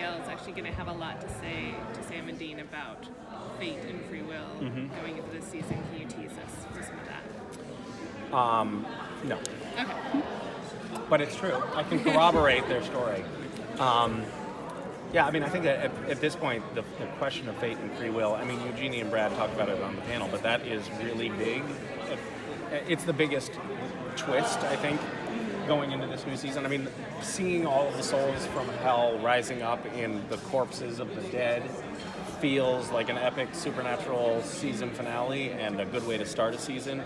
Castiel is actually going to have a lot to say to Sam and Dean about fate and free will going into this season. Can you tease us for some of that? No. Okay. But it's true. I can corroborate their story. Yeah, I mean, I think that at this point, the question of fate and free will, I mean, Eugenie and Brad talked about it on the panel, but that is really big. It's the biggest twist, I think, going into this new season. I mean, seeing all of the souls from hell rising up in the corpses of the dead feels like an epic supernatural season finale and a good way to start a season.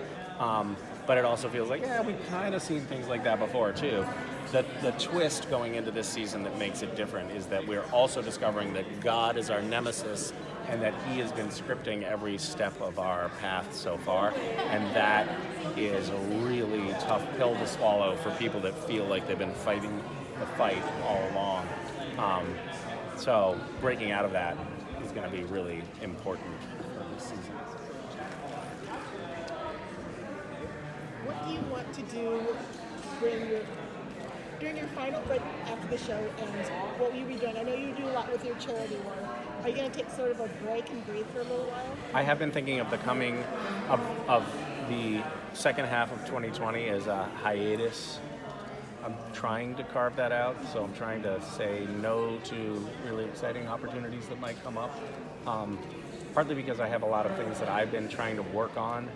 But it also feels like, yeah, we've kind of seen things like that before, too. The twist going into this season that makes it different is that we're also discovering that God is our nemesis and that he has been scripting every step of our path so far. And that is a really tough pill to swallow for people that feel like they've been fighting the fight all along. So breaking out of that is going to be really important for this season. What do you want to do during your final break after the show ends? What will you be doing? I know you do a lot with your charity work. Are you going to take sort of a break and breathe for a little while? I have been thinking of the coming of the second half of 2020 as a hiatus. I'm trying to carve that out, so I'm trying to say no to really exciting opportunities that might come up. Partly because I have a lot of things that I've been trying to work on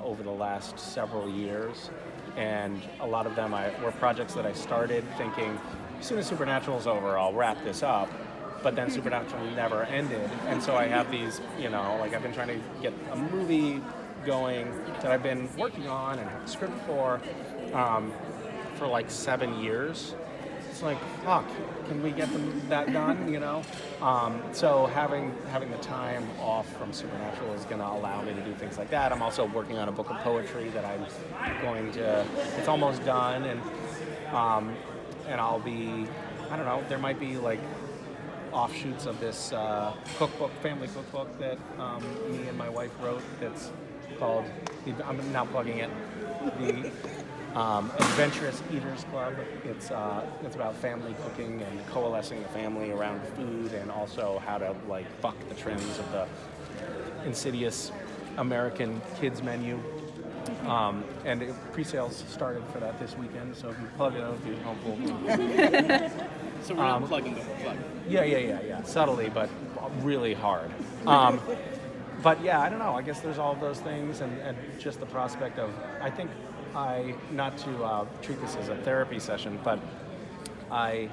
over the last several years, and a lot of them were projects that I started thinking, as soon as Supernatural's over, I'll wrap this up, but then Supernatural never ended, and so I have these, like I've been trying to get a movie going that I've been working on and have a script for like 7 years. It's like, fuck, can we get that done, So having the time off from Supernatural is going to allow me to do things like that. I'm also working on a book of poetry that I'm going to, it's almost done, and I'll be, I don't know, there might be like offshoots of this family cookbook that me and my wife wrote that's called, I'm now plugging it, the Adventurous Eaters Club. It's about family cooking and coalescing the family around food, and also how to like buck the trends of the insidious American kids menu. And pre-sales started for that this weekend, so if you plug it, it'll be helpful. So we're not plugging, but we're plugging. Yeah. Subtly, but really hard. But yeah, I don't know. I guess there's all of those things, and just the prospect of, I think, not to treat this as a therapy session, but I,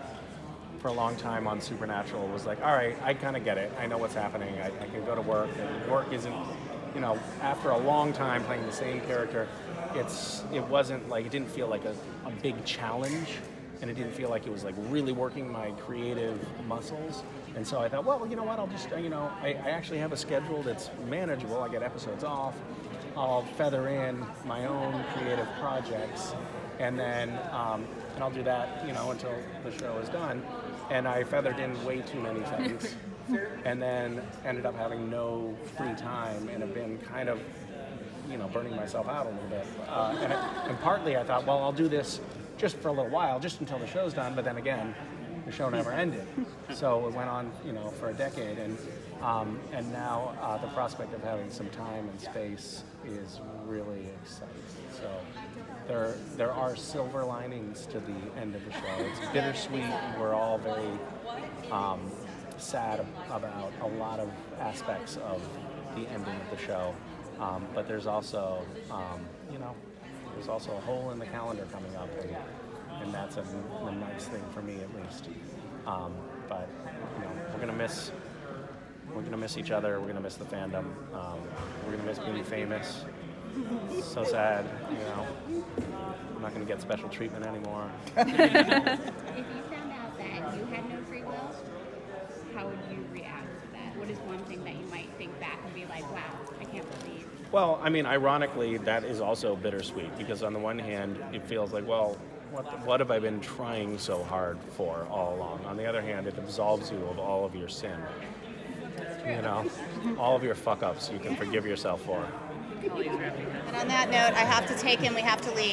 for a long time on Supernatural, was like, all right, I kind of get it. I know what's happening. I can go to work, and work isn't, after a long time playing the same character, it wasn't like, it didn't feel like a big challenge, and it didn't feel like it was like really working my creative muscles. And so I thought, well, you know what, I'll just, I actually have a schedule that's manageable. I get episodes off. I'll feather in my own creative projects, and then and I'll do that, until the show is done. And I feathered in way too many things, and then ended up having no free time, and have been kind of, burning myself out a little bit. And partly I thought, well, I'll do this just for a little while, just until the show's done. But then again, the show never ended, so it went on, for a decade, and now the prospect of having some time and space is really exciting. So there are silver linings to the end of the show. It's bittersweet. We're all very sad about a lot of aspects of the ending of the show, but there's also there's also a hole in the calendar coming up, and that's a nice thing for me at least. But we're gonna miss each other. We're gonna miss the fandom. We're gonna miss being famous. So sad, I'm not gonna get special treatment anymore. If you found out that you had no free will, how would you react to that? What is one thing that you might think back and be like, wow, I can't believe? Well, I mean, ironically, that is also bittersweet, because on the one hand, it feels like, well, what have I been trying so hard for all along? On the other hand, it absolves you of all of your sin. All of your fuck-ups you can forgive yourself for. Holly's wrapping up. And on that note, I have to take him. We have to leave.